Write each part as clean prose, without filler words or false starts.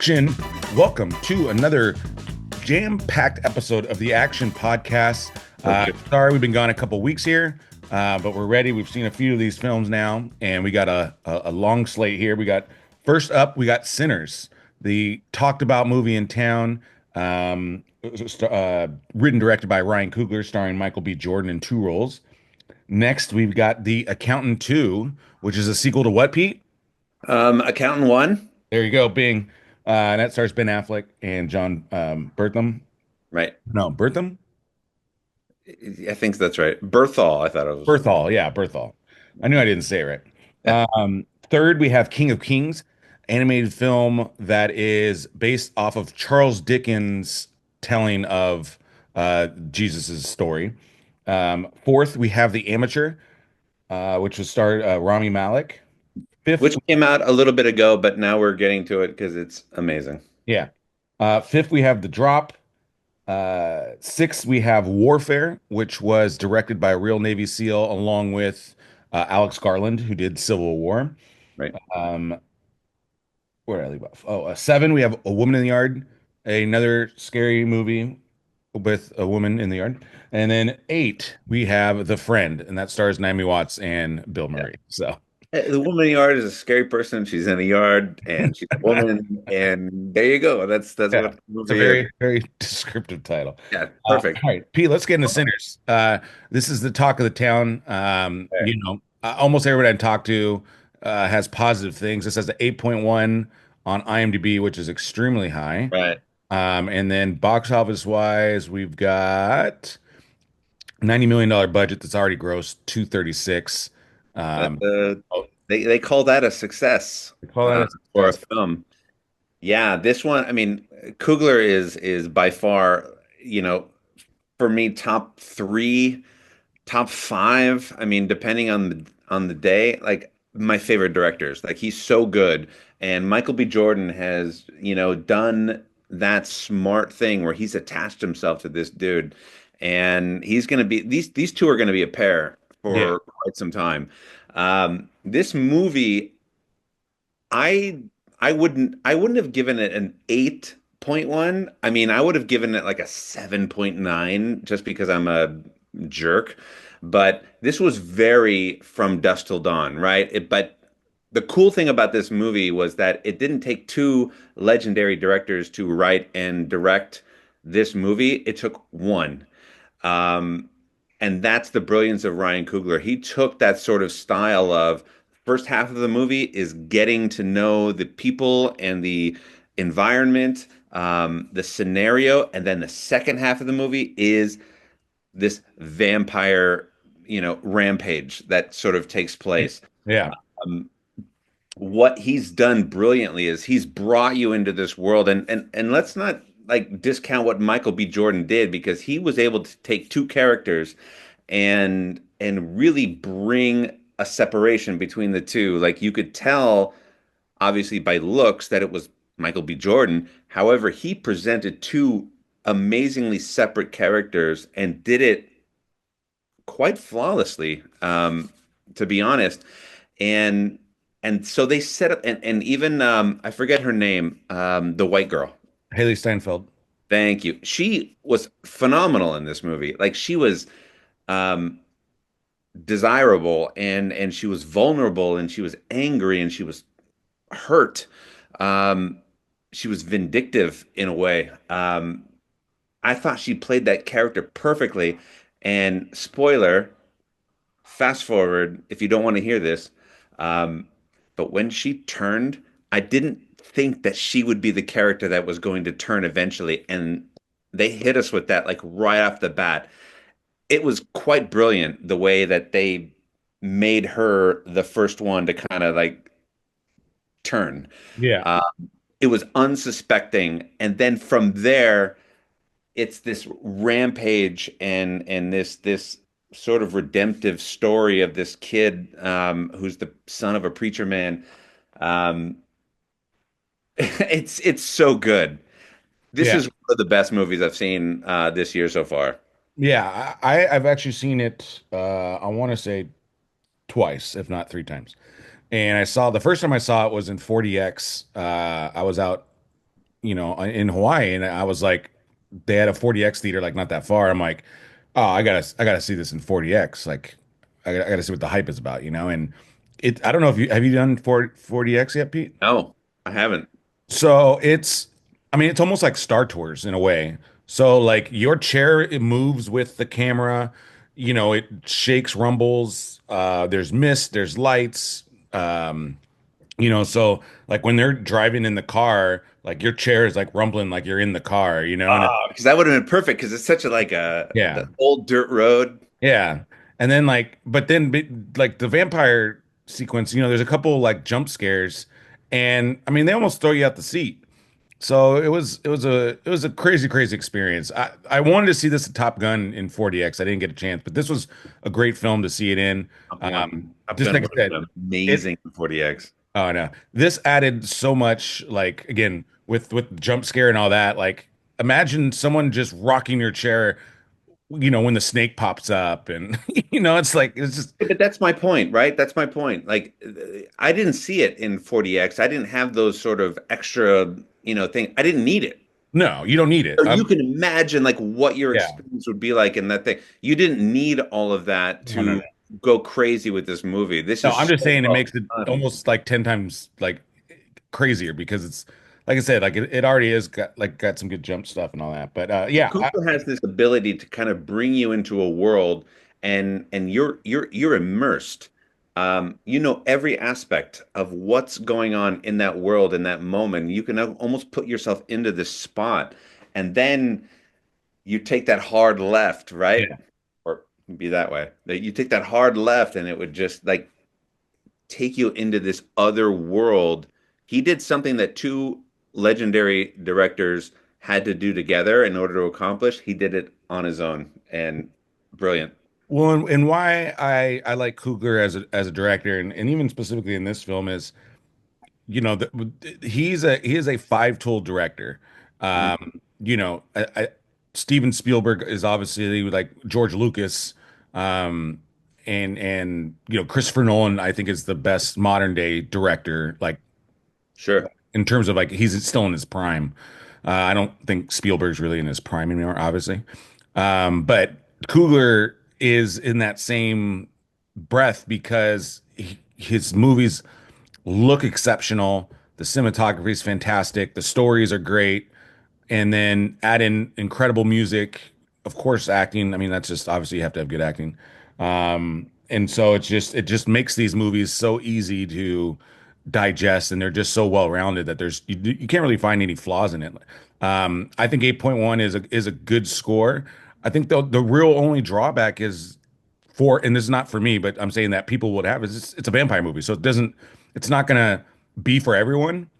Action! Welcome to another jam-packed episode of the Action Podcast. Sorry, we've been gone a couple weeks here, but we're ready. We've seen a few of these films now, and we got a long slate here. First up, we got Sinners, the talked about movie in town, written directed by Ryan Coogler, starring Michael B. Jordan in two roles. Next, we've got The Accountant 2, which is a sequel to what, Pete? Accountant one, There you go, Bing. And that stars Ben Affleck and Jon Bernthal. right? No, Bernthal? I think that's right. Berthal, I thought it was. Berthal, yeah, Berthal. I knew I didn't say it Yeah. right. Third, we have King of Kings, animated film that is based off of Charles Dickens' telling of Jesus's story. Fourth, we have The Amateur, which was starred Rami Malek. Fifth, Which came out a little bit ago, but now we're getting to it because it's amazing. yeah. Fifth, we have The Drop. Sixth, we have Warfare, which was directed by a real Navy SEAL along with Alex Garland, who did Civil War. Right. Um, where did I leave off? Oh, seven, we have A Woman in the Yard, another scary movie with a woman in the yard. And then eight, we have The Friend, and that stars Naomi Watts and Bill Yeah. Murray. So, The woman in the yard is a scary person. She's in the yard and she's a woman, and there you go. That's yeah, what the it's a movie is. very descriptive title. Yeah, perfect. All right, Pete, let's get into Sinners. This is the talk of the town. Almost everybody I talk to has positive things. This has an 8.1 on IMDb, which is extremely high. Right. And then box office wise, we've got $90 million budget that's already grossed 236. That, Um, oh, they call that a success we call that a for a success. film. Yeah, this one, I mean, Coogler is by far, for me, top three, top five. I mean, depending on the day, like my favorite directors. Like he's so good. And Michael B. Jordan has, done that smart thing where he's attached himself to this dude. And he's gonna be these two are gonna be a pair Yeah. for quite some time. This movie, I I wouldn't have given it an 8.1. I mean, I would have given it like a 7.9 just because I'm a jerk. But this was very from dusk till dawn, right? But the cool thing about this movie was that it didn't take two legendary directors to write and direct this movie. It took one. Um, and that's the brilliance of Ryan Coogler. He took that sort of style of first half of the movie is getting to know the people and the environment, the scenario, and then the second half of the movie is this vampire, rampage that sort of takes place. Yeah. Um, what he's done brilliantly is he's brought you into this world, and let's not like discount what Michael B. Jordan did because he was able to take two characters and really bring a separation between the two. Like you could tell obviously by looks that it was Michael B. Jordan. However, he presented two amazingly separate characters and did it quite flawlessly, to be honest. And and so they set up and even I forget her name, the white girl. Haley Steinfeld. Thank you. She was phenomenal in this movie. Like she was um desirable and she was vulnerable and she was angry and she was hurt. Um she was vindictive in a way. I thought she played that character perfectly. And spoiler, fast forward if you don't want to hear this. Um, but when she turned, I didn't think that she would be the character that was going to turn eventually. And they hit us with that like right off the bat. It was quite brilliant the way that they made her the first one to kind of like turn. Yeah. Uh, it was unsuspecting. And then from there, it's this rampage and this sort of redemptive story of this kid who's the son of a preacher man. Um, it's so good. This Yeah. is one of the best movies I've seen this year so far. Yeah. I've actually seen it, I want to say twice, if not three times. And I saw the first time I saw it was in 40X. I was out in Hawaii, and I was like, they had a 40X theater like not that far. I'm like, oh, I gotta see this in 40X. Like, I gotta see what the hype is about, and I don't know if you done 40X yet, Pete? No, I haven't. So I mean, it's almost like Star Tours in a way. So like your chair, it moves with the camera, it shakes, rumbles. There's mist, there's lights. Um, so like when they're driving in the car, like your chair is like rumbling like you're in the car, and Because that would have been perfect because it's such a like yeah, the old dirt road. yeah. And then like the vampire sequence, there's a couple like jump scares, and I mean they almost throw you out the seat. So it was a crazy, crazy experience. I wanted to see this at Top Gun in 40X. I didn't get a chance, but this was a great film to see it in. Top Just Gun like I would have said, been it amazing in 40X. oh no, this added so much. Like again, with jump scare and all that. Like imagine someone just rocking your chair, when the snake pops up, and it's like it's just But that's my point, right? That's my point. Like, I didn't see it in 40X. I didn't have those sort of extra, thing. I didn't need it. no, you don't need it. So you can imagine like what your Yeah, experience would be like in that thing. You didn't need all of that no, no, to go crazy with this movie. This no. is I'm just so saying it well makes it done. almost like 10 times like crazier because it's like I said, like it already is got some good jump stuff and all that. But yeah, Cooper has this ability to kind of bring you into a world and you're immersed. You know every aspect of what's going on in that world in that moment. You can almost put yourself into this spot, and then you take that hard left, right? yeah, Or be that way. That you take that hard left, and it would just like take you into this other world. He did something that two legendary directors had to do together in order to accomplish. He did it on his own, and brilliant. well, and why I like Coogler as a director, and even specifically in this film is, he is a five-tool director. Mhm. Steven Spielberg is obviously like George Lucas, um, and Christopher Nolan, I think is the best modern day director, like Sure. in terms of like he's still in his prime. I don't think Spielberg's really in his prime anymore, obviously. But Coogler is in that same breath because his movies look exceptional. The cinematography is fantastic. The stories are great. And then add in incredible music, of course, acting. I mean, that's just obviously you have to have good acting. And so it just makes these movies so easy to digest, and they're just so well rounded that you can't really find any flaws in it. I think 8.1 is a good score. I think the real only drawback is and this is not for me, but I'm saying that people would have is it's a vampire movie, so it's not gonna be for everyone.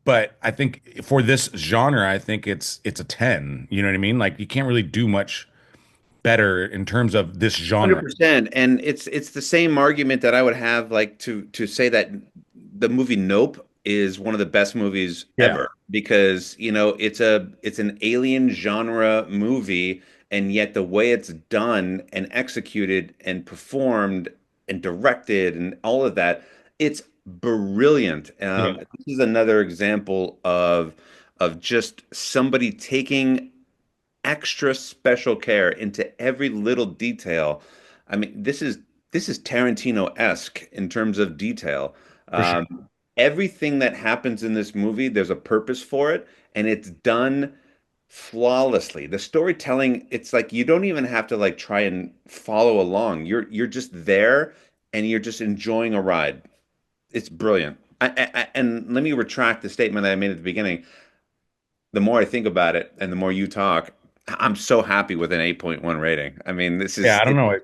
But I think for this genre, I think it's a 10. You know what I mean? Like you can't really do much better in terms of this genre. 100%. And it's the same argument that I would have like to say that the movie Nope is one of the best movies Yeah. ever because, it's an alien genre movie and yet the way it's done and executed and performed and directed and all of that, it's brilliant. Yeah. This is another example of just somebody taking extra special care into every little detail. I mean, this is Tarantino-esque in terms of detail. For sure. Everything that happens in this movie, there's a purpose for it, and it's done flawlessly. The storytelling, it's like you don't even have to like try and follow along. You're just there and you're just enjoying a ride. It's brilliant. And let me retract the statement that I made at the beginning. The more I think about it and the more you talk, I'm so happy with an 8.1 rating. I mean, Yeah, I don't know.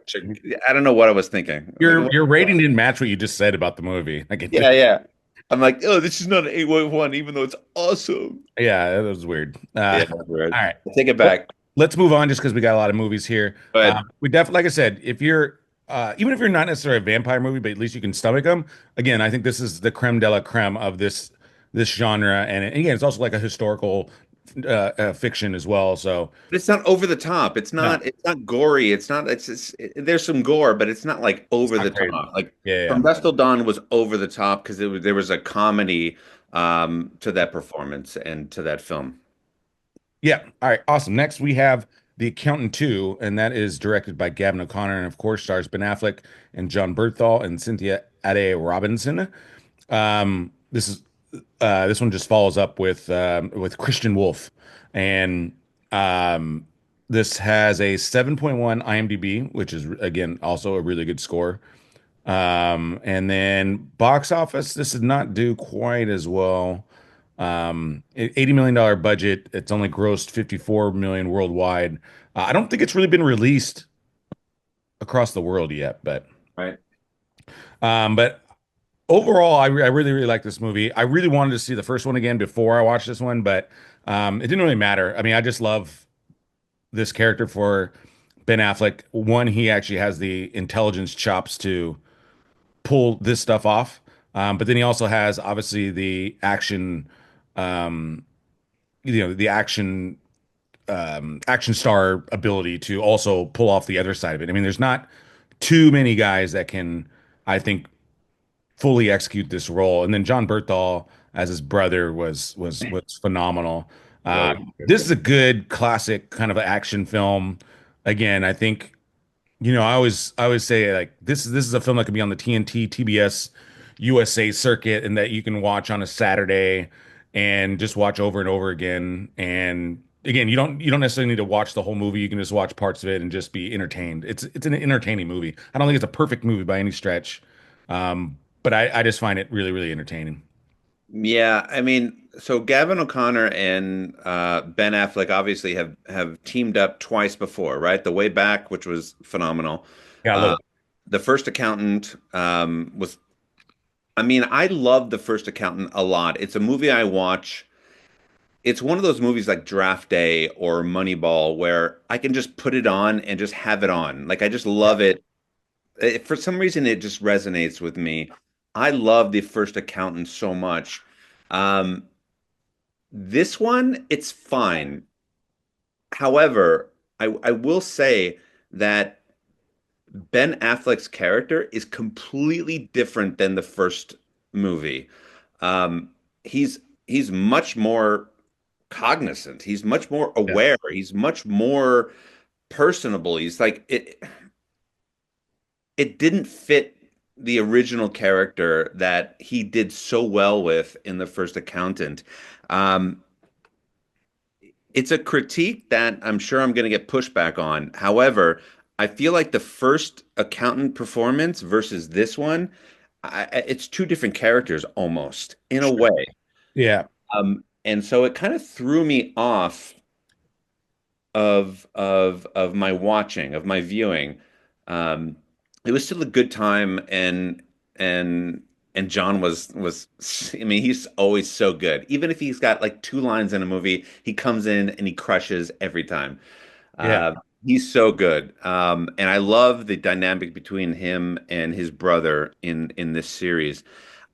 I don't know what I was thinking. I'm like, Your rating didn't match what you just said about the movie. Like it just yeah, yeah. I'm like, oh, this is not an 8.1, even though it's awesome. yeah, that was weird. Yeah, that's weird. All right. Take it Let, back. let's move on just because we got a lot of movies here. Go ahead. We definitely, like I said, if you're even if you're not necessarily a vampire movie, but at least you can stomach them. Again, I think this is the creme de la creme of this genre, and again, it's also like a historical fiction as well. So But it's not over the top. no, It's not gory. There's some gore, but it's not like it's over not the crazy. top. Like Yeah, From Dusk Till Dawn was over the top because there was a comedy to that performance and to that film. Yeah. All right. Awesome. Next, we have The Accountant 2, and that is directed by Gavin O'Connor, and of course stars Ben Affleck and Jon Bernthal and Cynthia Ade Robinson. This one just follows up with Christian Wolf, and um, this has a 7.1 IMDb, which is again also a really good score. And then box office, this did not do quite as well. $80 million budget. It's only grossed 54 million worldwide. I don't think it's really been released across the world yet, Right. but overall, I really, really like this movie. I really wanted to see the first one again before I watched this one, but it didn't really matter. I mean, I just love this character for Ben Affleck. One, he actually has the intelligence chops to pull this stuff off. But then he also has obviously the action, um, the action star ability to also pull off the other side of it. I mean, there's not too many guys that can, I think, fully execute this role. And then Jon Bernthal as his brother was phenomenal. Really This good. is a good classic kind of action film. Again, I think I always say like this is a film that could be on the TNT, TBS, USA circuit, and that you can watch on a Saturday and just watch over and over again. And again, you don't necessarily need to watch the whole movie. You can just watch parts of it and just be entertained. It's an entertaining movie. I don't think it's a perfect movie by any stretch, but I just find it really really entertaining. Yeah, I mean, so Gavin O'Connor and Ben Affleck obviously have teamed up twice before, right? The Way Back, which was phenomenal. Yeah, I love Uh, it. the First Accountant was, I mean, I love The First Accountant a lot. It's a movie I watch. It's one of those movies like Draft Day or Moneyball where I can just put it on and just have it on. Like I just Yeah, love it. For some reason, it just resonates with me. I love The First Accountant so much. Um, this one, it's fine. However, I will say that Ben Affleck's character is completely different than the first movie. Um, he's much more cognizant. He's much more yeah, aware. He's much more personable. He's like it didn't fit the original character that he did so well with in the first accountant. Um, it's a critique that I'm sure I'm going to get pushback on. However, I feel like the first accountant performance versus this one, it's two different characters almost in a sure. way. Yeah, And so it kind of threw me off of my watching, of my viewing. Um, it was still a good time, and and John was. I mean, he's always so good. Even if he's got like two lines in a movie, he comes in and he crushes every time. yeah. Uh, he's so good, and I love the dynamic between him and his brother in this series.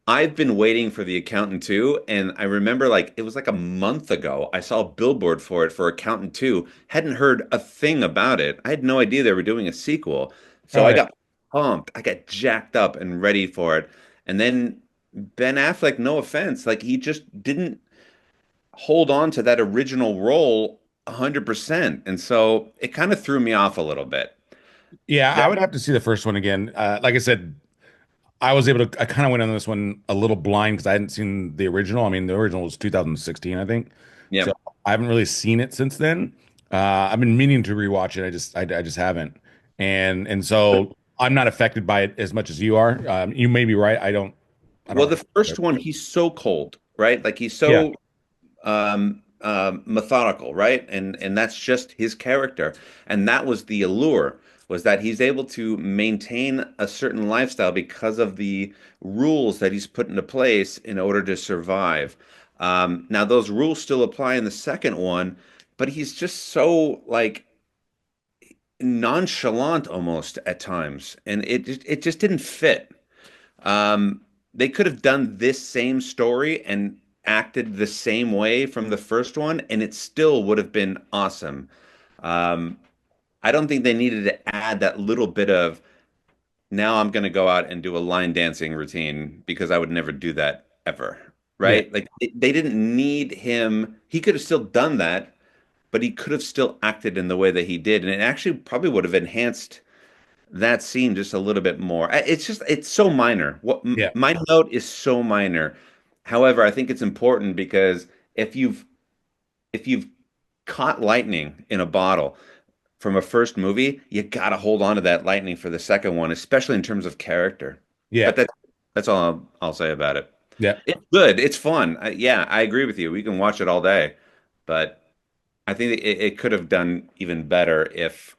I've been waiting for The Accountant 2, and I remember like it was like a month ago. I saw a billboard for it for Accountant 2. Hadn't heard a thing about it. I had no idea they were doing a sequel. So Oh I yeah. got pumped. I got jacked up and ready for it. And then Ben Affleck, no offense, like he just didn't hold on to that original role 100%. And so it kind of threw me off a little bit. Yeah, That, I would have to see the first one again. Like I said, I kind of went on this one a little blind because I hadn't seen the original. I mean, the original was 2016, I think. So yep. I haven't really seen it since then. I've been meaning to rewatch it. I just haven't. And so I'm not affected by it as much as you are. You may be right. I Well, don't. the first one, he's so cold, right? Like he's Yeah. so methodical, right? And that's just his character. And that was the allure, was that he's able to maintain a certain lifestyle because of the rules that he's put into place in order to survive. Now those rules still apply in the second one, but he's just so like nonchalant almost at times, and it just didn't fit. Um, they could have done this same story and acted the same way from the first one, and it still would have been awesome. Um, I don't think they needed to add that little bit of now I'm going to go out and do a line dancing routine because I would never do that ever. right? Like they didn't need him. He could have still done that, but he could have still acted in the way that he did, and it actually probably would have enhanced that scene just a little bit more. It's just it's so minor. Yeah, My note is so minor. However, I think it's important because if you've if you've caught lightning in a bottle from a first movie, you gotta hold on to that lightning for the second one, especially in terms of character. yeah, But that's all I'll say about it. yeah, It's good. It's fun. Yeah, I agree with you. We can watch it all day, but I think it could have done even better if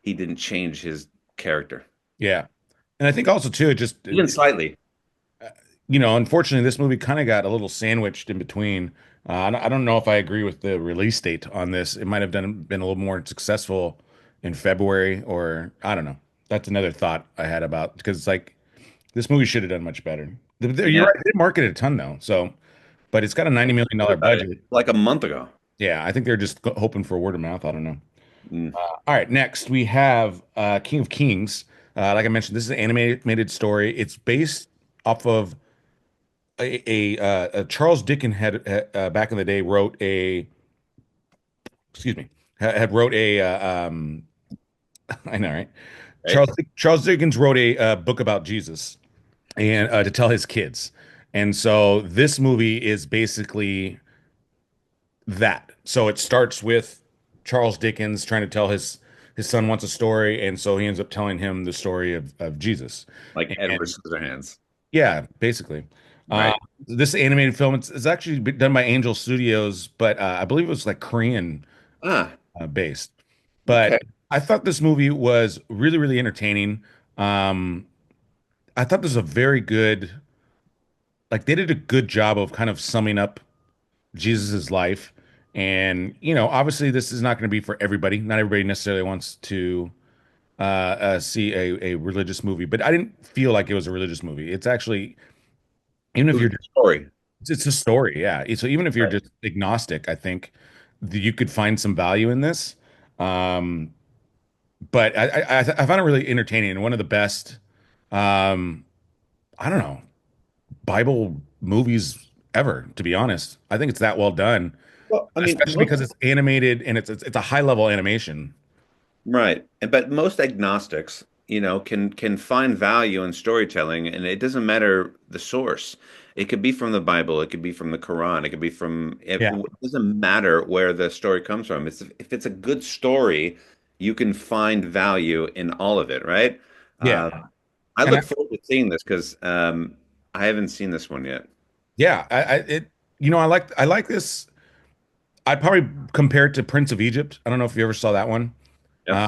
he didn't change his character, yeah. And I think also too, it just even slightly. unfortunately, this movie kind of got a little sandwiched in between. I don't know if I agree with the release date on this. It might have been a little more successful in February, or I don't know. That's another thought I had about because it's like this movie should have done much better. You're Yeah, right. They marketed a ton though, so but it's got a $90 million about it budget. like a month ago. Yeah, I think they're just hoping for word of mouth. I don't know. Mm, All right, next we have King of Kings. Like I mentioned, this is an animated story. It's based off of a Charles Dickens back in the day wrote a excuse me had wrote a I know, right? right? Charles Dickens wrote a book about Jesus and to tell his kids, and so this movie is basically that. So it starts with Charles Dickens trying to tell his son wants a story, and so he ends up telling him the story of Jesus. Like Edward And Scissorhands, yeah, basically. Uh, right? this animated film, it's actually been done by Angel Studios, but I believe it was like Korean Ah, based. okay. But I thought this movie was really, really entertaining. Um, I thought this was a very good, like they did a good job of kind of summing up Jesus's life. And, obviously this is not going to be for everybody. Not everybody necessarily wants to see a religious movie, but I didn't feel like it was a religious movie. It's actually, even It if was you're a story, it's a story, yeah. So even if you're right? just agnostic, I think you could find some value in this. Um, but I found it really entertaining and one of the best, um, I don't know, Bible movies ever, to be honest. I think it's that well done, Well, I mean, especially because it's animated and it's a high level animation. right. But most agnostics, can find value in storytelling, and it doesn't matter the source. It could be from the Bible, it could be from the Quran, it could be from Yeah, it doesn't matter where the story comes from. If it's a good story, you can find value in all of it, right? yeah, Uh, I and look forward to seeing this because I haven't seen this one yet. yeah, I like this. I'd probably compare it to Prince of Egypt. I don't know if you ever saw that one. Yep.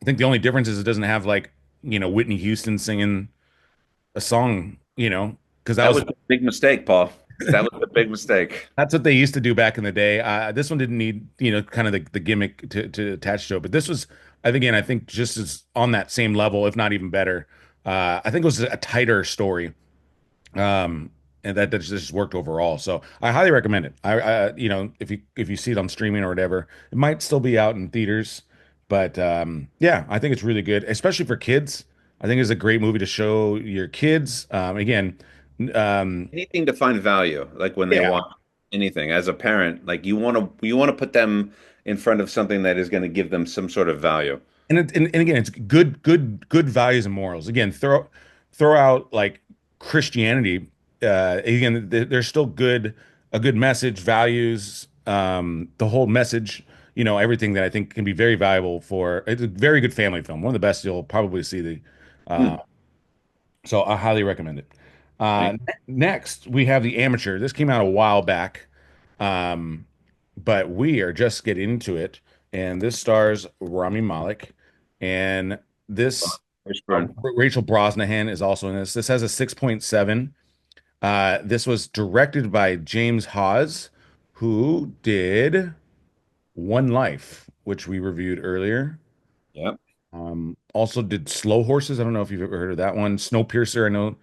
I think the only difference is it doesn't have like, Whitney Houston singing a song, because that That was was a big mistake, Paul. That was a big mistake. that's what they used to do back in the day. This one didn't need, kind of the gimmick to attach to it, but this was, I think just as on that same level, if not even better. I think it was a tighter story. Um, and that just worked overall. So I highly recommend it. If you see it on streaming or whatever, it might still be out in theaters, but yeah, I think it's really good, especially for kids. I think it's a great movie to show your kids. Again, um, Anything to find value, like when they yeah, watch anything as a parent, like you want to put them in front of something that is going to give them some sort of value. and again, it's good values and morals. Again, throw out like Christianity. Again, there's still a good message, values, the whole message. Everything that I think can be very valuable for. It's a very good family film. One of the best you'll probably see. Hmm. So I highly recommend it. Thank Next, we have The Amateur. This came out a while back, um, but we are just getting into it. And this stars Rami Malek, and you. this Fishburne. Rachel Brosnahan is also in this. This has a 6.7. This was directed by James Hawes, who did One Life, which we reviewed earlier. Yep. Also did Slow Horses. I don't know if you've ever heard of that one. Snowpiercer. I know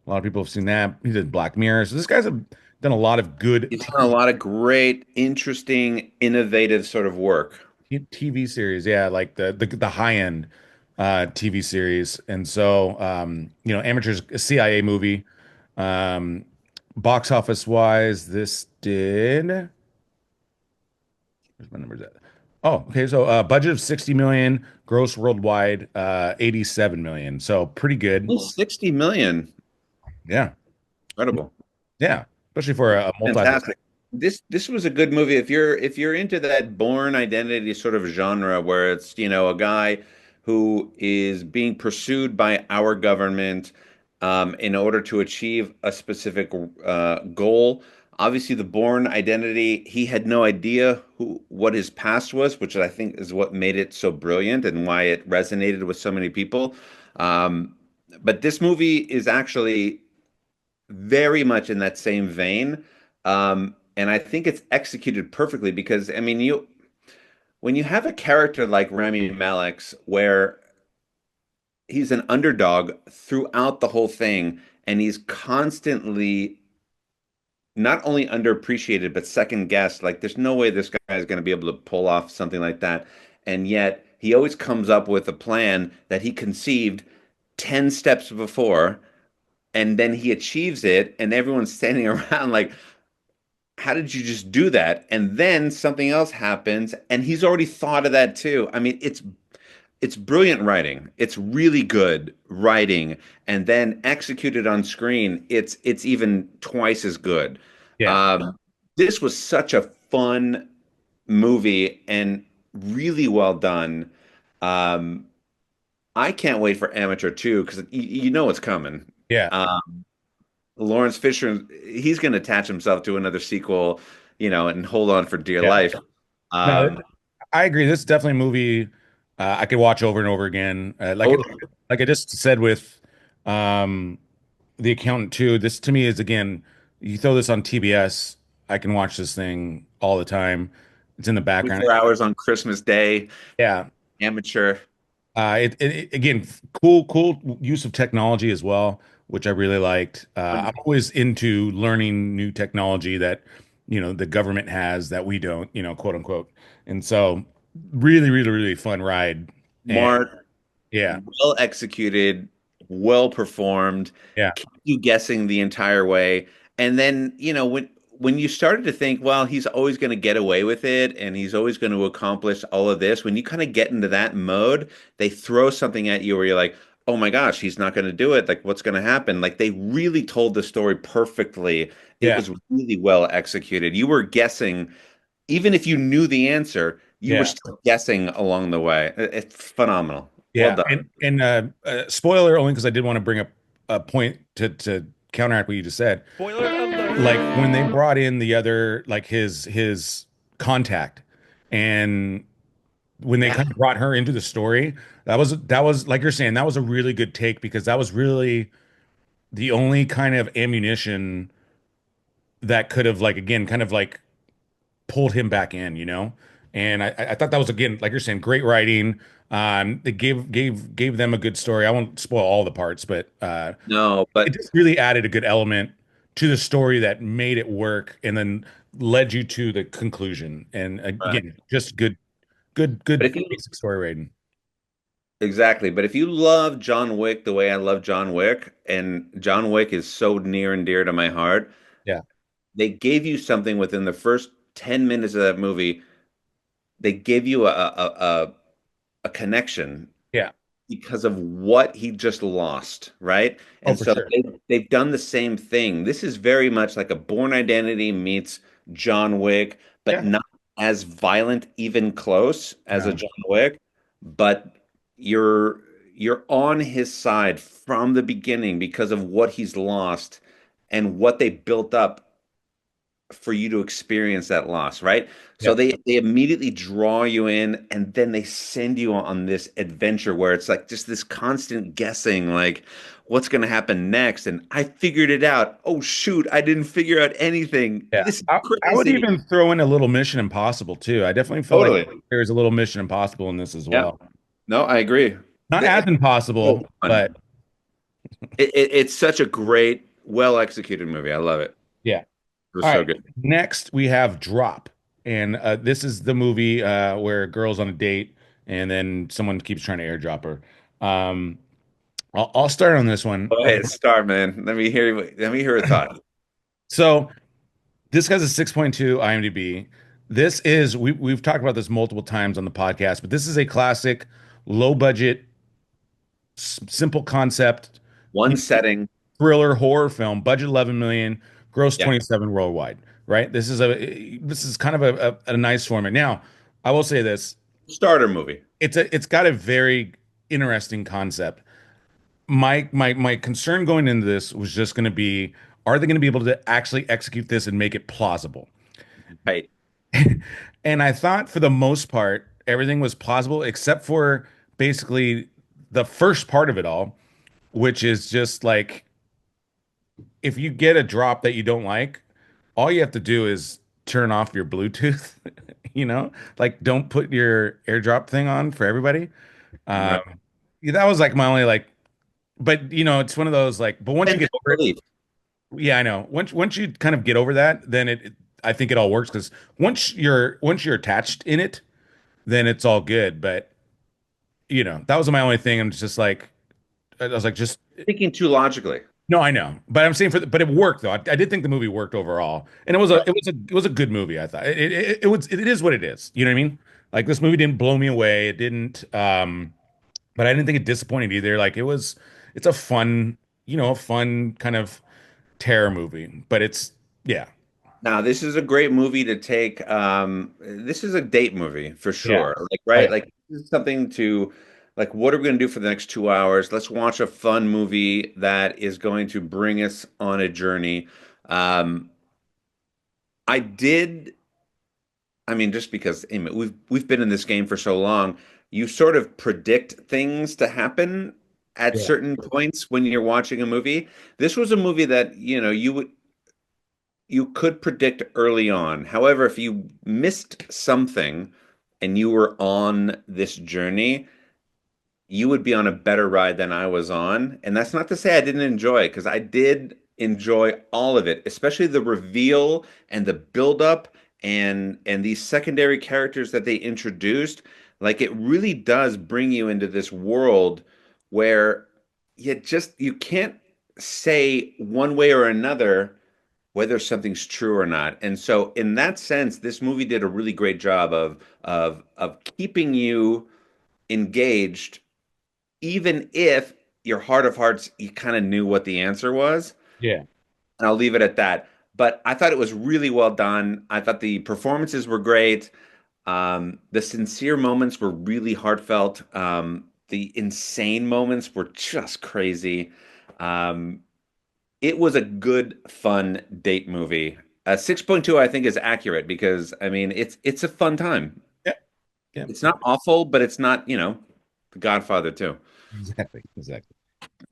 a lot of people have seen that. He did Black Mirror. So this guy's done a lot of good He's done a lot of great, interesting, innovative sort of work. TV series. Yeah, like the high end TV series. And so Amateurs, a CIA movie. Um, box office wise, this did. Where's my numbers at? Oh, okay. So budget of 60 million, gross worldwide 87 million. So pretty good. Oh, 60 million. Yeah. Incredible. Yeah. Especially for a multi. Fantastic. This was a good movie. If you're into that Born Identity sort of genre where it's, a guy who is being pursued by our government in order to achieve a specific goal. Obviously, the Born Identity, he had no idea what his past was, which I think is what made it so brilliant and why it resonated with so many people. Um, but this movie is actually very much in that same vein. And I think it's executed perfectly because I mean you when you have a character like Rami Malek's where he's an underdog throughout the whole thing and he's constantly not only underappreciated but second guessed, like there's no way this guy is going to be able to pull off something like that. And yet he always comes up with a plan that he conceived 10 steps before and then he achieves it and everyone's standing around like how did you just do that? And then something else happens, and he's already thought of that too. I mean, it's brilliant writing. It's really good writing, and then executed on screen, it's even twice as good. Yeah. This was such a fun movie and really well done. Um, I can't wait for Amateur 2 because you know it's coming. Yeah. Laurence Fishburne, he's going to attach himself to another sequel, and hold on for dear Yeah. life. No, Um, I agree. This is definitely a movie I could watch over and over again. totally. Like I just said with um, The Accountant too. This to me is again, you throw this on TBS, I can watch this thing all the time. It's in the background. 24 hours on Christmas Day, Yeah. amateur. Again, cool use of technology as well, which I really liked. I'm always into learning new technology that, the government has that we don't, quote unquote. And so really fun ride. And Smart, yeah, well executed, well performed, yeah, keep you guessing the entire way. And then, when you started to think, well, he's always going to get away with it and he's always going to accomplish all of this, when you kind of get into that mode, they throw something at you where you're like, oh my gosh, he's not going to do it. Like, what's going to happen? Like, they really told the story perfectly. It yeah, was really well executed. You were guessing, even if you knew the answer, you were yeah, still guessing along the way. It's phenomenal. Well yeah. done. And spoiler only because I did want to bring up a point to counteract what you just said. Spoiler alert. Like when they brought in the other, like his contact, and when they Yeah. kind of brought her into the story, that was like you're saying, that was a really good take because that was really the only kind of ammunition that could have like again kind of like pulled him back in. And I thought that was again like you're saying, great writing. It gave them a good story. I won't spoil all the parts, but No, it but just really added a good element to the story that made it work, and then led you to the conclusion. And right. again, just But good if you basic story writing. exactly, but if you love John Wick the way I love John Wick, and John Wick is so near and dear to my heart, Yeah. they gave you something within the first 10 minutes of that movie. They gave you a connection Yeah. because of what he just lost, right? Oh, And for so sure. they've done the same thing. This is very much like a Born Identity meets John Wick, but Yeah. not as violent, even close as a No. John Wick. But you're you're on his side from the beginning because of what he's lost and what they built up for you to experience that loss, right? So Yeah. they immediately draw you in and then they send you on this adventure where it's like just this constant guessing, like what's going to happen next. And I figured it out. Oh shoot, I didn't figure out anything. Yeah. This is I would crazy. even throw in a little Mission Impossible too. I definitely feel like Totally. there's a little Mission Impossible in this as Yeah. well. No, I agree. Not as It's so impossible, fun. but It's such a great, well executed movie. I love it. yeah. It was All so right. good. Next, we have Drop. And this is the movie where a girl's on a date and then someone keeps trying to airdrop her. Um, I'll start on this one. Go ahead, star man. Let me hear your thoughts. So this guy's a 6.2 IMDb. This is we've talked about this multiple times on the podcast, but this is a classic, low budget, simple concept One setting. thriller horror film. Budget 11 million, gross Yeah. 27 worldwide. Right. This is kind of a nice format. Now, I will say this: Starter movie. it's got a very interesting concept. My concern going into this was just going to be, are they going to be able to actually execute this and make it plausible? Right. And I thought for the most part, everything was plausible except for basically the first part of it all, which is just like if you get a drop that you don't like, all you have to do is turn off your Bluetooth, like don't put your AirDrop thing on for everybody. Um, Right. yeah, that was like my only like, but it's one of those like, but once you And get over it, relief. yeah, I know. Once you kind of get over that, then I think it all works because once you're attached in it, then it's all good. But that was my only thing. I'm just like, I was like, just Thinking too logically. no, I know, but I'm saying but it worked though. I did think the movie worked overall, and it was a good movie. I thought it is what it is. You know what I mean? Like this movie didn't blow me away. It didn't, but I didn't think it disappointed either. Like it's a fun kind of terror movie, but yeah, Now, this is a great movie to take. This is a date movie for yeah. sure. Like, Oh right? yeah, Like, this is something to, like, what are we going to do for the next 2 hours? Let's watch a fun movie that is going to bring us on a journey. Um, I did. I mean, just because we've been in this game for so long, you sort of predict things to happen at yeah, certain points when you're watching a movie. This was a movie that, you could predict early on. However, if you missed something and you were on this journey, you would be on a better ride than I was on. And that's not to say I didn't enjoy it, because I did enjoy all of it, especially the reveal and the buildup and these secondary characters that they introduced. Like, it really does bring you into this world where you can't say one way or another whether something's true or not. And so in that sense, this movie did a really great job of keeping you engaged, even if your heart of hearts you kind of knew what the answer was. yeah, And I'll leave it at that. But I thought it was really well done. I thought the performances were great. The sincere moments were really heartfelt. The insane moments were just crazy. Um, it was a good, fun date movie. 6.2, I think, is accurate because I mean it's a fun time. yeah, yeah. It's not awful, but it's not, The Godfather too. Exactly.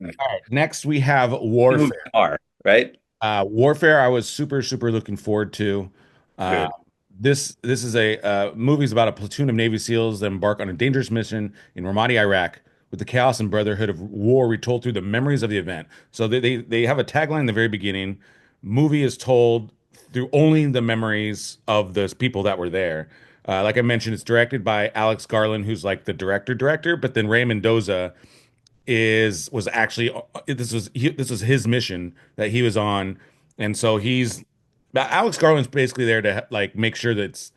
All right, next we have The movie Warfare. are, right? Warfare, I was super, super looking forward to. Uh, Good. this is a movie's about a platoon of Navy SEALs that embark on a dangerous mission in Ramadi, Iraq, with the chaos and brotherhood of war retold through the memories of the event. So they have a tagline in the very beginning. Movie is told through only the memories of those people that were there. Like I mentioned, it's directed by Alex Garland, who's like the director, but then Ray Mendoza was actually this was his mission that he was on, and so Alex Garland's basically there to like make sure that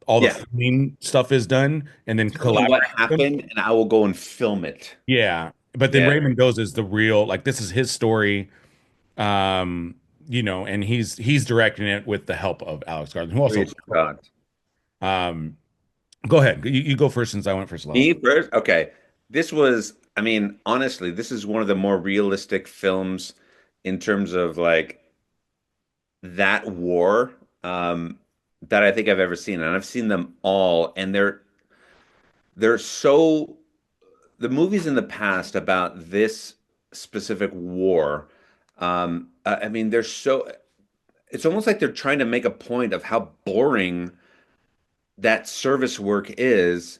all the Yeah. filming stuff is done, and then Tell me what collaborate with them. happened, and I will go and film it. Yeah, but then Yeah. Raymond goes is the real like this is his story, and he's directing it with the help of Alex Garland, who also Praise God. um go ahead, you go first since I went first last. Me first? Okay. I mean, honestly, this is one of the more realistic films in terms of like that war, that I think I've ever seen. And I've seen them all, and they're so the movies in the past about this specific war, I mean, it's almost like they're trying to make a point of how boring that service work is,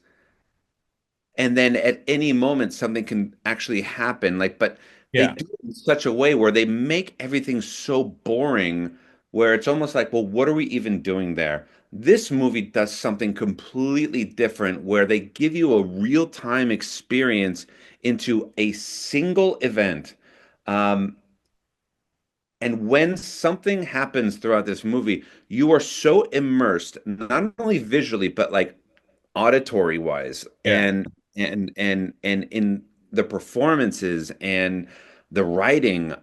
and then at any moment something can actually happen, like, but they Yeah, do it in such a way where they make everything so boring, where it's almost like, well, what are we even doing there? This movie does something completely different, where they give you a real-time experience into a single event. um, And when something happens throughout this movie, you are so immersed, not only visually, but like auditory wise Yeah. and in the performances and the writing.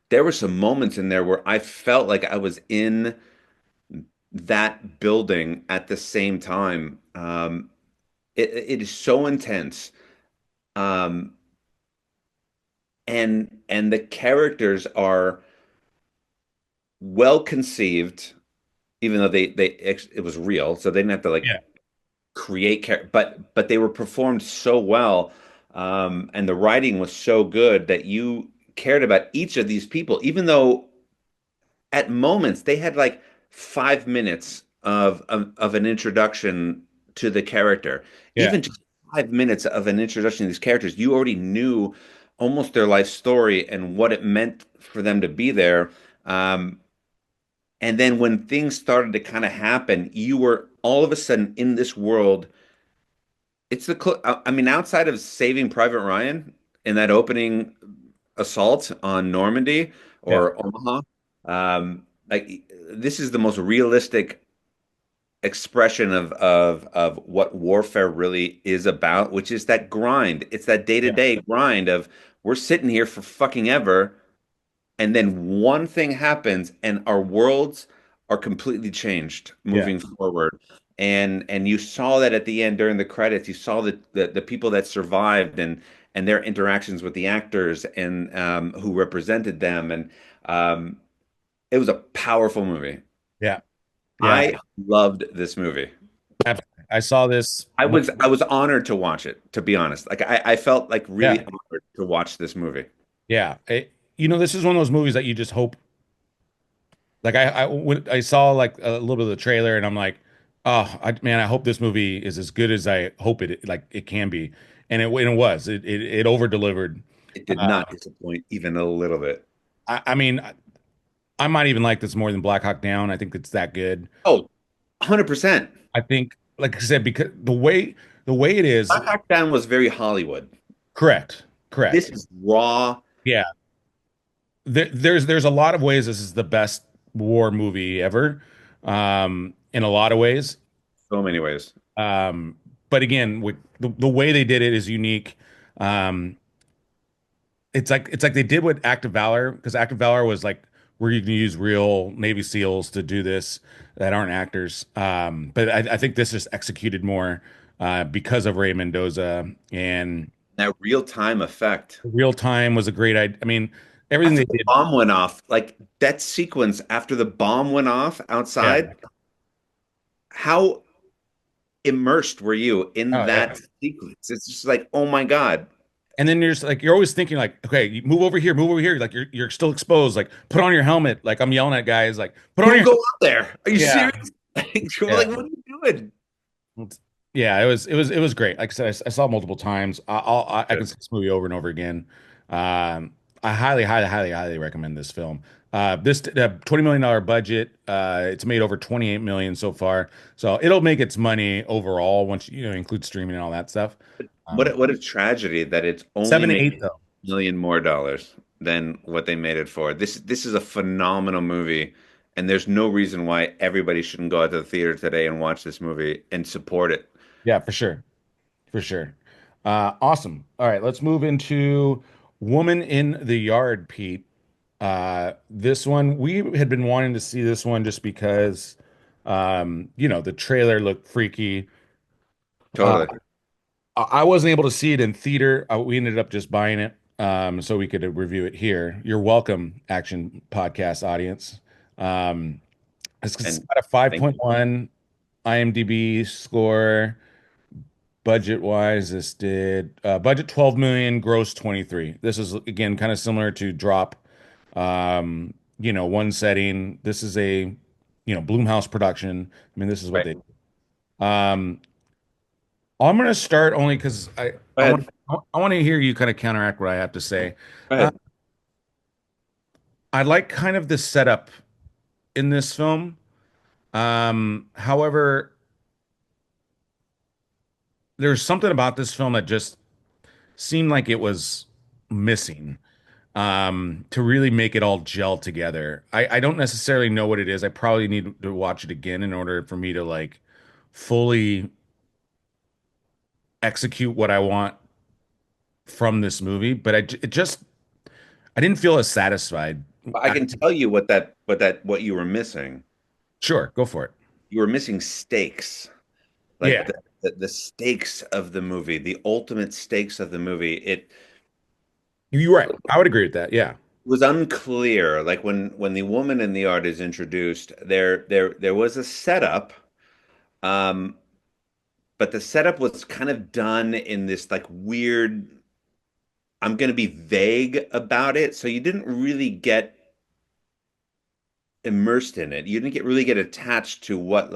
There were some moments in there where I felt like I was in that building at the same time. It is so intense. Um, and the characters are well conceived, even though it was real, so they didn't have to like Yeah. create but they were performed so well, and the writing was so good that you cared about each of these people, even though at moments they had like 5 minutes of an introduction to the character. Yeah. Even just 5 minutes of an introduction to these characters, you already knew almost their life story and what it meant for them to be there. And then when things started to kind of happen, you were all of a sudden in this world. I mean, outside of Saving Private Ryan in that opening assault on Normandy Yeah. or Omaha, like this is the most realistic expression of what warfare really is about, which is that grind. It's that Yeah. day-to-day grind of we're sitting here for fucking ever, and then one thing happens and our worlds are completely changed Yeah. moving forward. And you saw that at the end during the credits. You saw the people that survived and their interactions with the actors and who represented them. And it was a powerful movie. Yeah. Yeah. I loved this movie. Absolutely. I saw this. I was honored to watch it, to be honest. Like I felt like really Yeah. honored to watch this movie. Yeah. This is one of those movies that you just hope. Like when I saw like a little bit of the trailer, and I'm like, oh, man, I hope this movie is as good as I hope it can be, and it was. It over delivered. It did not disappoint even a little bit. I mean, I might even like this more than Black Hawk Down. I think it's that good. Oh, 100%. I think, like I said, because the way it is, Black Hawk Down was very Hollywood. correct, This correct. is raw Yeah, there's a lot of ways this is the best war movie ever, in a lot of ways. so many ways. Um, but again, with the way they did it is unique. Um, it's like they did with Act of Valor, because Act of Valor was like where you can use real Navy SEALs to do this that aren't actors. But I think this just executed more because of Ray Mendoza, and That real time effect. real time was a great idea. I mean, everything After they the did. bomb went off, like that sequence after the bomb went off Yeah. outside, how immersed were you in Oh yeah. that sequence? It's just like, oh my God, And then you're just like you're always thinking like, okay, you move over here. Like you're still exposed. Like put on your helmet. Like I'm yelling at guys. Like put on don't your go out there. Are you yeah. serious? You're like, Yeah. what are you doing? Yeah, it was great. Like I said, I saw it multiple times. I can see this movie over and over again. I highly, highly, highly, highly recommend this film. This $20 million budget. It's made over 28 million so far. So it'll make its money overall once you include streaming and all that stuff. Um, What a tragedy that it's only seven to made eight though. $1 million more than what they made it for. This is a phenomenal movie, and there's no reason why everybody shouldn't go out to the theater today and watch this movie and support it. Yeah, for sure, for sure. Awesome. All right, let's move into Woman in the Yard, Pete. This one, we had been wanting to see this one just because, the trailer looked freaky. Uh, Totally. I wasn't able to see it in theater. We ended up just buying it, so we could review it here. You're welcome, Action Podcast audience. Um, it's And got a thank you. 5.1 IMDb score. Budget wise, this did budget 12 million, gross 23. This is again kind of similar to Drop. One setting. This is a Blumhouse production. I mean, this is what Right. they. Um, I'm gonna start only because I Go I want ahead. I want to hear you kind of counteract what I have to say. Go Uh, ahead. I like kind of the setup in this film. However, there's something about this film that just seemed like it was missing. to really make it all gel together. I don't necessarily know what it is. I probably need to watch it again in order for me to like fully execute what I want from this movie. But it just I didn't feel as satisfied. I can tell you what you were missing. Sure, go for it. You were missing stakes, like Yeah, the stakes of the movie, the ultimate stakes of the movie. It you're right. I would agree with that. Yeah, was unclear. Like when the woman in the art is introduced, there was a setup, um, but the setup was kind of done in this like weird. I'm going to be vague about it, so you didn't really get immersed in it. You didn't get really get attached to what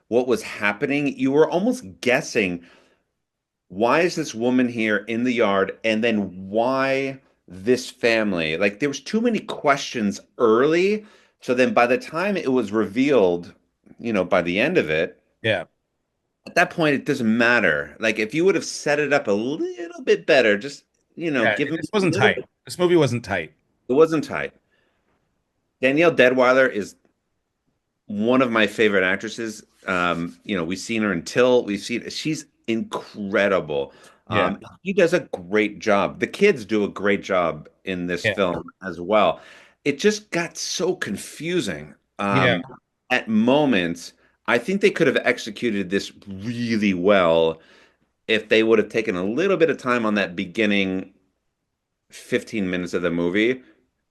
was happening. You were almost guessing, why is this woman here in the yard, and then why this family? Like there was too many questions early. So then by the time it was revealed, by the end of it, yeah, at that point it doesn't matter. Like if you would have set it up a little bit better, just yeah. give me This a wasn't little tight. bit. This movie wasn't tight. It wasn't tight. Danielle Deadwyler is one of my favorite actresses. We've seen her until we've seen she's incredible. Yeah, He does a great job. The kids do a great job in this yeah, film as well. It just got so confusing. yeah, At moments, I think they could have executed this really well if they would have taken a little bit of time on that beginning 15 minutes of the movie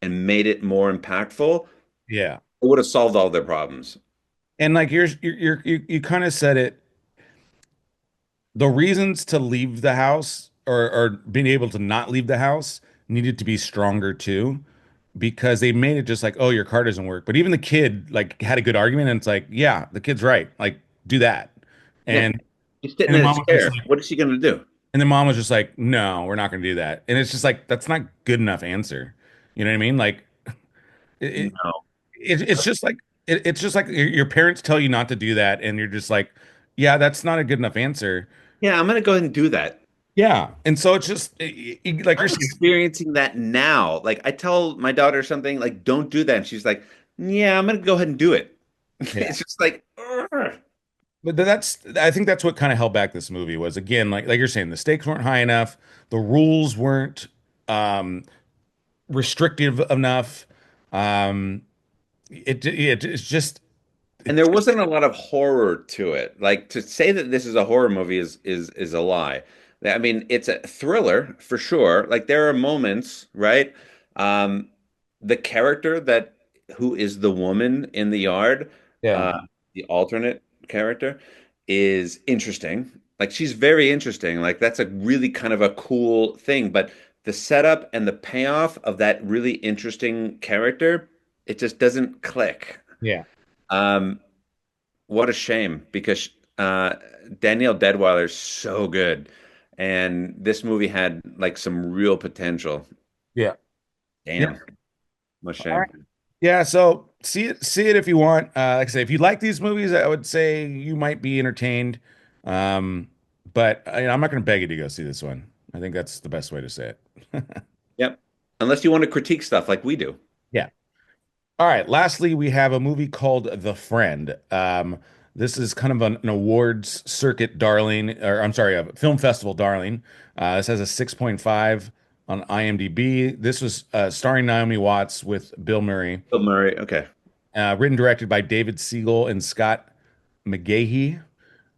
and made it more impactful. yeah. It would have solved all their problems. And like you kind of said it. The reasons to leave the house or being able to not leave the house needed to be stronger too, because they made it just like, oh, your car doesn't work. But even the kid like had a good argument, and it's like, yeah, the kid's right. Like, do that. Yeah. And He's sitting and the in a mom was just chair. like, What is he going to do? and the mom was just like, no, we're not going to do that. And it's just like that's not good enough answer. You know what I mean? Like it, No. it's just like it's just like your parents tell you not to do that, and you're just like, yeah, that's not a good enough answer. Yeah, I'm going to go ahead and do that. Yeah, and so it's just like you're I'm saying, experiencing that now. Like I tell my daughter something like, "Don't do that," and she's like, "Yeah, I'm going to go ahead and do it." yeah. It's just like, "Ugh." But that's I think that's what kind of held back this movie was again like you're saying the stakes weren't high enough, the rules weren't um, restrictive enough. Um, it's just And there wasn't a lot of horror to it. Like to say that this is a horror movie is a lie. I mean, it's a thriller for sure. Like there are moments, right? Um, the character that who is the woman in the yard, yeah, uh, the alternate character, is interesting. Like she's very interesting. Like that's a really kind of a cool thing. But the setup and the payoff of that really interesting character, it just doesn't click. yeah, Um, what a shame because Danielle Deadwyler is so good, and this movie had like some real potential. yeah, yeah. Damn, what a All shame. right. Yeah, so see it if you want. Like I say, if you like these movies, I would say you might be entertained. Um, but I'm not going to beg you to go see this one. I think that's the best way to say it. Yep. Unless you want to critique stuff like we do. Yeah. All right. Lastly, we have a movie called The Friend. This is kind of an awards circuit darling, or I'm sorry, a film festival darling. This has a 6.5 on IMDb. This was starring Naomi Watts with Bill Murray, Bill Murray. Okay. written directed by David Siegel and Scott McGahee.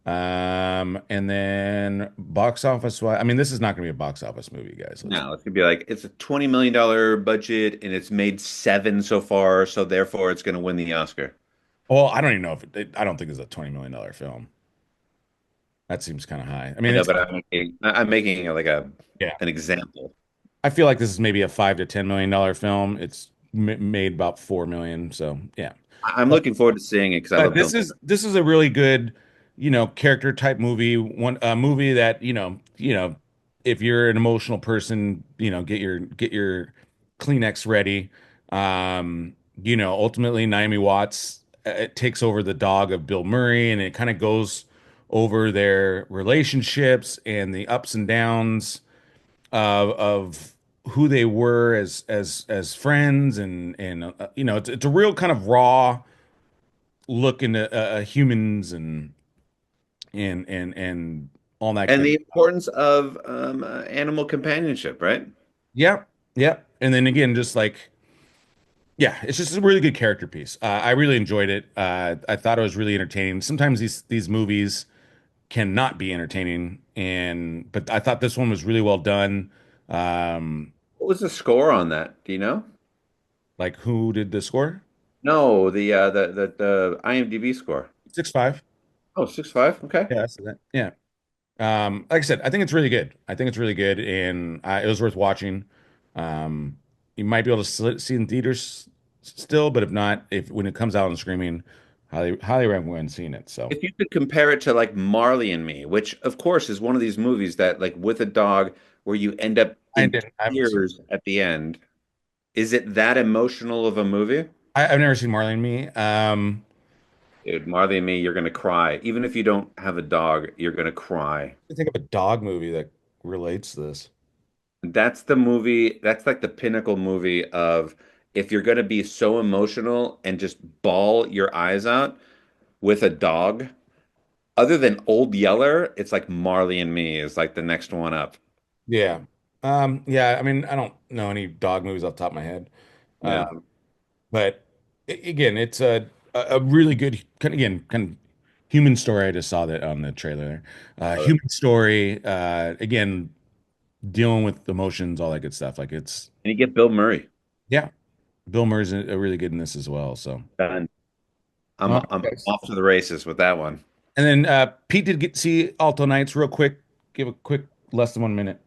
And then box office wise, I mean, this is not going to be a box office movie, guys. Let's. Now it could be like it's a $20 million budget and it's made seven so far, so therefore it's going to win the Oscar. Well, I don't even know if I don't think it's a $20 million film. That seems kind of high. I I mean, know, it's but I'm making like yeah. an example. I feel like this is maybe a $5 to $10 million film. It's made about 4 million. So yeah, I'm looking forward to seeing it because I but love Bill. this is a really good, character type movie. One a movie that if you're an emotional person, get your Kleenex ready. Ultimately Naomi Watts takes over the dog of Bill Murray, and it kind of goes over their relationships and the ups and downs of who they were as friends, and it's a real kind of raw look into humans and all that And good the stuff. importance of animal companionship, right? Yeah, yeah. And then again, just like yeah, it's just a really good character piece. I really enjoyed it. I thought it was really entertaining. Sometimes these movies cannot be entertaining, and but I thought this one was really well done. Um, What was the score on that? Do you know? like who did the score? No, the IMDb score. 6.5. Oh, 6.5. Okay. Yeah, that's that. Yeah. Like I said, I think it's really good. I think it's really good, and it was worth watching. Um, you might be able to see it in theaters still, but if not, if when it comes out on streaming, highly recommend seeing it. So If you could compare it to like Marley and Me, which of course is one of these movies that like with a dog where you end up in I haven't seen. tears at the end, is it that emotional of a movie? I've never seen Marley and Me. Dude, Marley and Me, you're gonna cry. Even if you don't have a dog, you're gonna cry. I think of a dog movie that relates to this. That's the movie, that's like the pinnacle movie of if you're gonna be so emotional and just bawl your eyes out with a dog, other than Old Yeller, it's like Marley and Me is like the next one up. Yeah. Yeah, I mean, I don't know any dog movies off the top of my head. Yeah. But again, it's a really good kind of human story. I just saw that on the trailer there. Human story, again, dealing with emotions, all that good stuff. Like it's And you get Bill Murray. yeah, Bill Murray's a really good in this as well. So Done. I'm all I'm right, guys. off to the races with that one. And then Pete did get to see Alto Nights real quick. Give a quick less than 1 minute.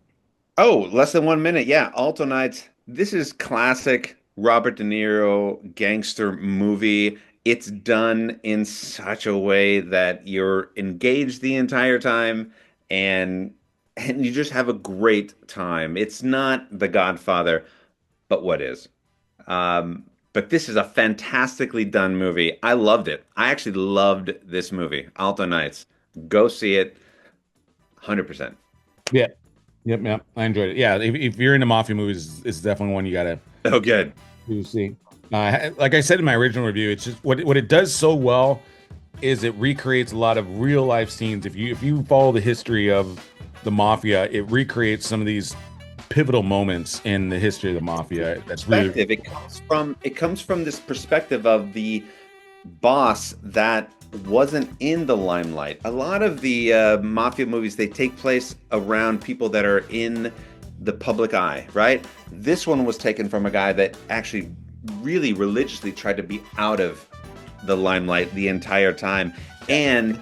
Oh, less than 1 minute. Yeah, Alto Nights. This is classic Robert De Niro gangster movie. It's done in such a way that you're engaged the entire time and and you just have a great time. It's not The Godfather, but what is? But this is a fantastically done movie. I loved it. I actually loved this movie, Alto Nights. Go see it, 100%. Yeah. Yep. Yep. I enjoyed it. Yeah. If you're into mafia movies, it's definitely one you gotta So good. to see. Like I said in my original review, it's just what it does so well is it recreates a lot of real life scenes. If you follow the history of the mafia, it recreates some of these pivotal moments in the history of the mafia. That's really Perspective. It comes from this perspective of the boss that wasn't in the limelight. A lot of the mafia movies they take place around people that are in the public eye, right? This one was taken from a guy that actually really religiously tried to be out of the limelight the entire time, and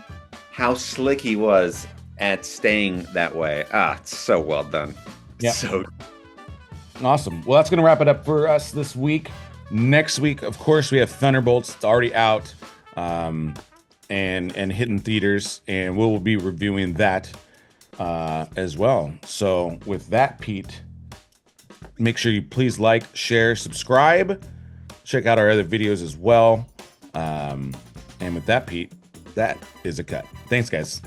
how slick he was at staying that way. Ah, it's so well done. yeah, So awesome. Well, that's gonna wrap it up for us this week. Next week, of course, we have Thunderbolts. It's already out, and hitting theaters, and we will be reviewing that as well. So with that, Pete, make sure you please like, share, subscribe. Check out our other videos as well. And with that, Pete, that is a cut. Thanks, guys.